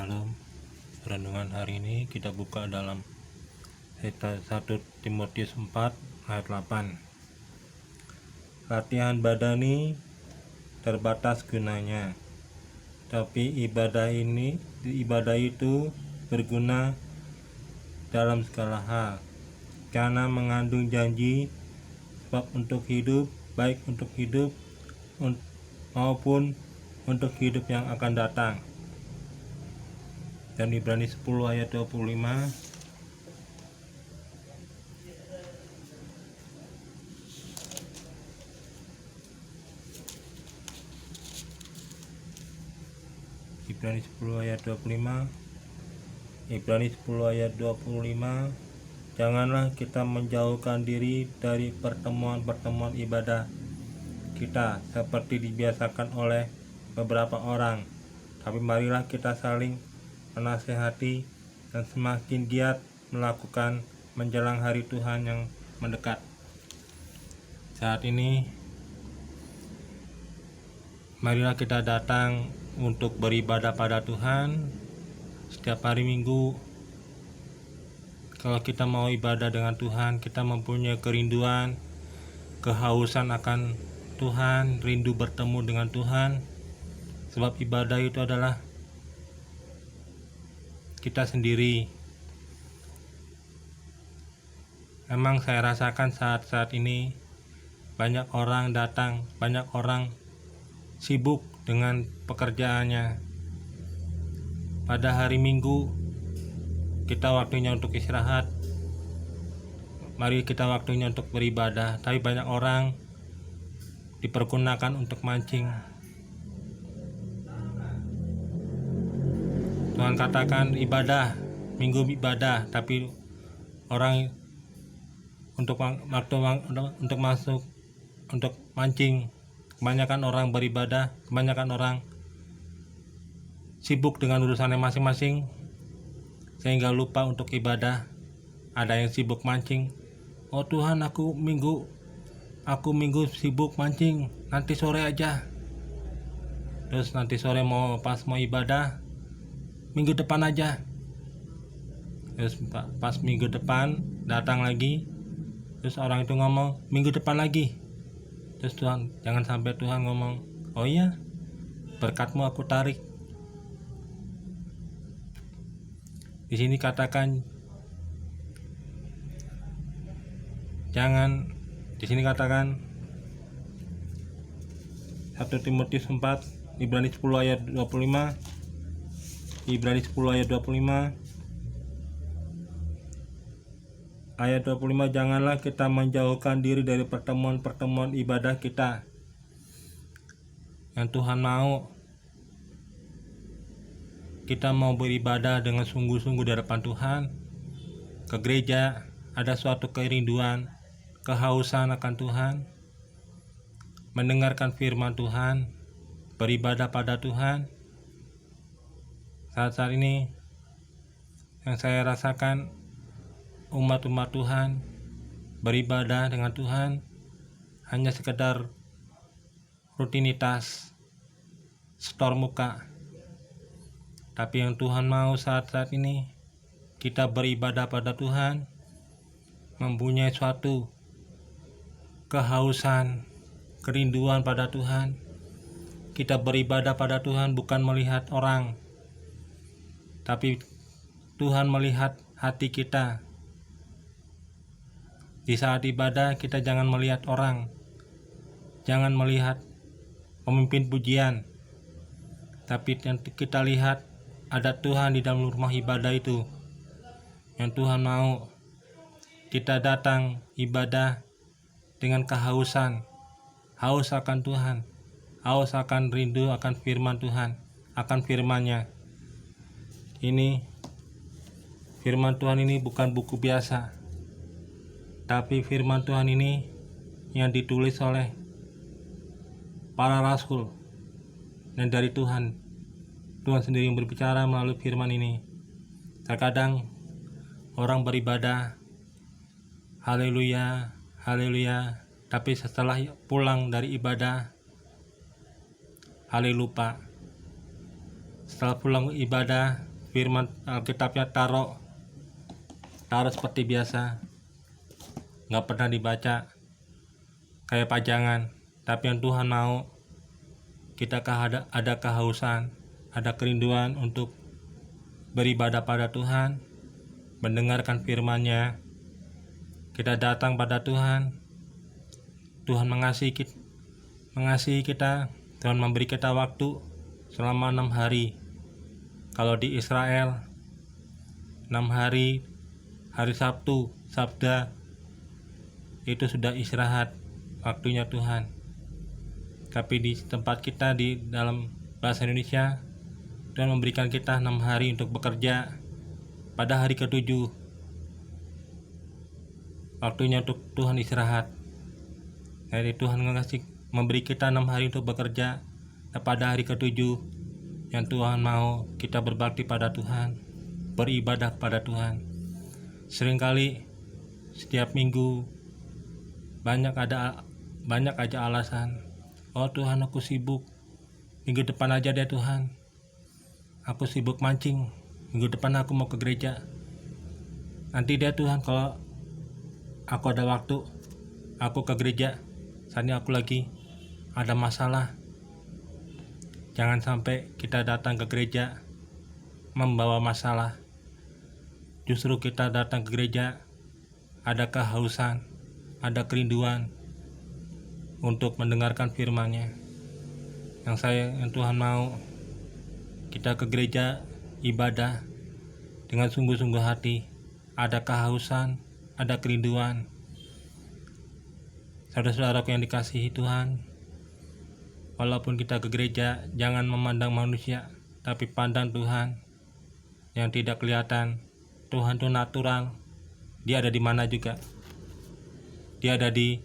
Shalom. Renungan hari ini kita buka dalam 1 Timotius 4 ayat 8. Latihan badani terbatas gunanya, tapi ibadah itu berguna dalam segala hal, karena mengandung janji sebab untuk hidup, baik untuk hidup maupun untuk hidup yang akan datang. Dan Ibrani 10 ayat 25. Ibrani 10 ayat 25. Ibrani 10 ayat 25. Janganlah kita menjauhkan diri dari pertemuan-pertemuan ibadah kita seperti dibiasakan oleh beberapa orang, tapi marilah kita saling menasehati dan semakin giat melakukan menjelang hari Tuhan yang mendekat. Saat ini marilah kita datang untuk beribadah pada Tuhan setiap hari Minggu. Kalau kita mau ibadah dengan Tuhan, kita mempunyai kerinduan, kehausan akan Tuhan, rindu bertemu dengan Tuhan. Sebab ibadah itu adalah kita sendiri. Memang saya rasakan saat ini banyak orang datang, banyak orang sibuk dengan pekerjaannya. Pada hari Minggu kita waktunya untuk istirahat, mari kita waktunya untuk beribadah. Tapi banyak orang dipergunakan untuk mancing. Tuhan katakan ibadah, Minggu ibadah, tapi orang untuk masuk untuk mancing. Kebanyakan orang beribadah, kebanyakan orang sibuk dengan urusannya masing-masing sehingga lupa untuk ibadah. Ada yang sibuk mancing. Oh Tuhan, aku minggu sibuk mancing, nanti sore aja. Terus nanti sore pas mau ibadah, minggu depan aja. Terus pas minggu depan datang lagi, terus orang itu ngomong minggu depan lagi. Terus Tuhan, jangan sampai Tuhan ngomong, oh iya, berkatmu aku tarik. Di sini katakan di sini katakan 1 Timotius 4, Ibrani 10 ayat 25. Ibrani 10 ayat 25. Ayat 25, janganlah kita menjauhkan diri dari pertemuan-pertemuan ibadah kita. Yang Tuhan mau, kita mau beribadah dengan sungguh-sungguh di hadapan Tuhan. Ke gereja, ada suatu kerinduan, kehausan akan Tuhan, mendengarkan firman Tuhan, beribadah pada Tuhan. Saat ini yang saya rasakan, umat-umat Tuhan beribadah dengan Tuhan hanya sekedar rutinitas, setor muka. Tapi yang Tuhan mau saat ini, kita beribadah pada Tuhan, mempunyai suatu kehausan, kerinduan pada Tuhan. Kita beribadah pada Tuhan bukan melihat orang, tapi Tuhan melihat hati kita. Di saat ibadah kita jangan melihat orang, jangan melihat pemimpin pujian, tapi yang kita lihat ada Tuhan di dalam rumah ibadah itu. Yang Tuhan mau kita datang ibadah dengan kehausan, haus akan Tuhan, haus akan rindu akan firman Tuhan, akan firman-Nya. Ini firman Tuhan ini bukan buku biasa, tapi firman Tuhan ini yang ditulis oleh para rasul dan dari Tuhan. Tuhan sendiri yang berbicara melalui firman ini. Terkadang orang beribadah, haleluya, haleluya, tapi setelah pulang dari ibadah, haleluya lupa. Setelah pulang ibadah, firman Alkitabnya taruh seperti biasa, nggak pernah dibaca kayak pajangan. Tapi yang Tuhan mau kita ada kehausan, ada kerinduan untuk beribadah pada Tuhan, mendengarkan firman-Nya. Kita datang pada Tuhan. Tuhan mengasihi kita. Tuhan memberi kita waktu selama 6 hari. Kalau di Israel 6 hari, hari Sabtu, Sabda, itu sudah istirahat, waktunya Tuhan. Tapi di tempat kita di dalam bahasa Indonesia, Tuhan memberikan kita 6 hari untuk bekerja. Pada hari ke-7 waktunya untuk Tuhan istirahat. Jadi Tuhan memberi kita 6 hari untuk bekerja. Dan pada hari ke-7 yang Tuhan mau kita berbakti pada Tuhan, beribadah pada Tuhan. Seringkali setiap minggu banyak aja alasan. Oh Tuhan, aku sibuk. Minggu depan aja deh Tuhan. Aku sibuk mancing. Minggu depan aku mau ke gereja. Nanti deh Tuhan, kalau aku ada waktu, aku ke gereja. Saat ini aku lagi ada masalah. Jangan sampai kita datang ke gereja membawa masalah. Justru kita datang ke gereja ada kehausan, ada kerinduan untuk mendengarkan firman-Nya. Yang Tuhan mau kita ke gereja ibadah dengan sungguh-sungguh hati, ada kehausan, ada kerinduan. Saudara-saudaraku yang dikasihi Tuhan, walaupun kita ke gereja, jangan memandang manusia, tapi pandang Tuhan yang tidak kelihatan. Tuhan itu natural. Dia ada di mana juga. Dia ada di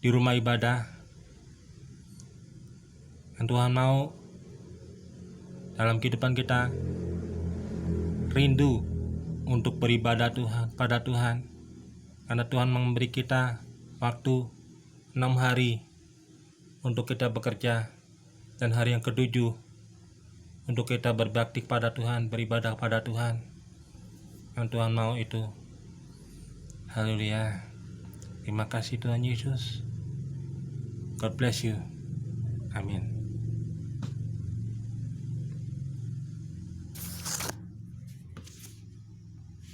rumah ibadah. Yang Tuhan mau dalam kehidupan kita rindu untuk beribadah pada Tuhan. Karena Tuhan memberi kita waktu 6 hari untuk kita bekerja, dan hari yang ke-7 untuk kita berbakti pada Tuhan, beribadah pada Tuhan. Yang Tuhan mau itu. Haleluya. Terima kasih Tuhan Yesus. God bless you. Amin.